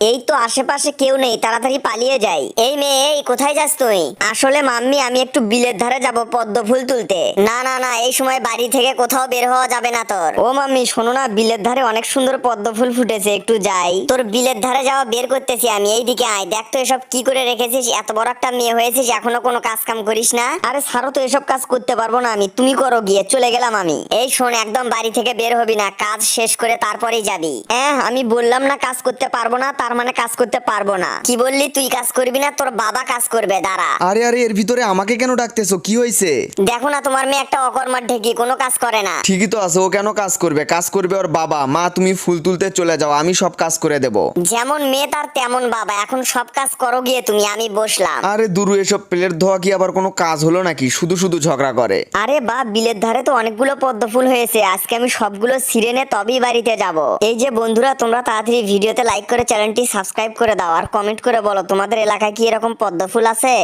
এই তো আশেপাশে কেউ নেই, তাড়াতাড়ি পালিয়ে যাই। এই মেয়ে, এই কোথায় যাস তুই? আসলে মাম্মি, আমি একটু বিলের ধারে যাব পদ্ম ফুল তুলতে। না না না, এই সময় বাড়ি থেকে কোথাও বের হওয়া যাবে না তোর। ও মাম্মি শোনো না, বিলের ধারে অনেক সুন্দর পদ্ম ফুল ফুটেছে, একটু যাই। তোর বিলের ধারে যাওয়া বের করতেছি আমি, এইদিকে আয়। দেখ তো এসব কি করে রেখেছিস, এত বড় একটা মেয়ে হয়েছিস এখনো কোনো কাজ কাম করিস না। আরে ছাড়ো তো, এসব কাজ করতে পারবো না আমি, তুমি করো গিয়ে। চলে গেলাম আমি। এই শোন, একদম বাড়ি থেকে বের হবি না, কাজ শেষ করে তারপরেই যাবি। হ্যাঁ, আমি বললাম না কাজ করতে পারবো না, তার মানে কাজ করতে পারবো না। কি বললি? তুই কাজ করবি না, তোর বাবা কাজ করবে, দাঁড়া। আরে আরে, এর ভিতরে আমাকে কেন ডাকতেছো? কি হয়েছে? দেখো না, তোমার মেয়ে একটা অকর্মার ঢেকি, কোনো কাজ করে না। ঠিকই তো আছে, ও কেন কাজ করবে? কাজ করবে ওর বাবা। মা, তুমি ফুল তুলতে চলে যাও, আমি সব কাজ করে দেব। যেমন মেয়ে তার তেমন বাবা, এখন সব কাজ করো গিয়ে তুমি, আমি বসলাম। আরে দুরু, এসব প্লেট ধোয়া কি আবার কোনো কাজ হলো নাকি? শুধু শুধু ঝগড়া করে। আরে বা, বিলের ধারে তো অনেকগুলো পদ্ম ফুল হয়েছে, আজকে আমি সবগুলো ছিঁড়ে নে তবেই বাড়িতে যাব। এই যে বন্ধুরা, তোমরা তাড়াতাড়ি ভিডিওতে লাইক করে চ্যানেলটি সাবস্ক্রাইব করে দাও, আর কমেন্ট করে বলো তোমাদের এলাকায় কি এরকম পদ্ম ফুল আছে।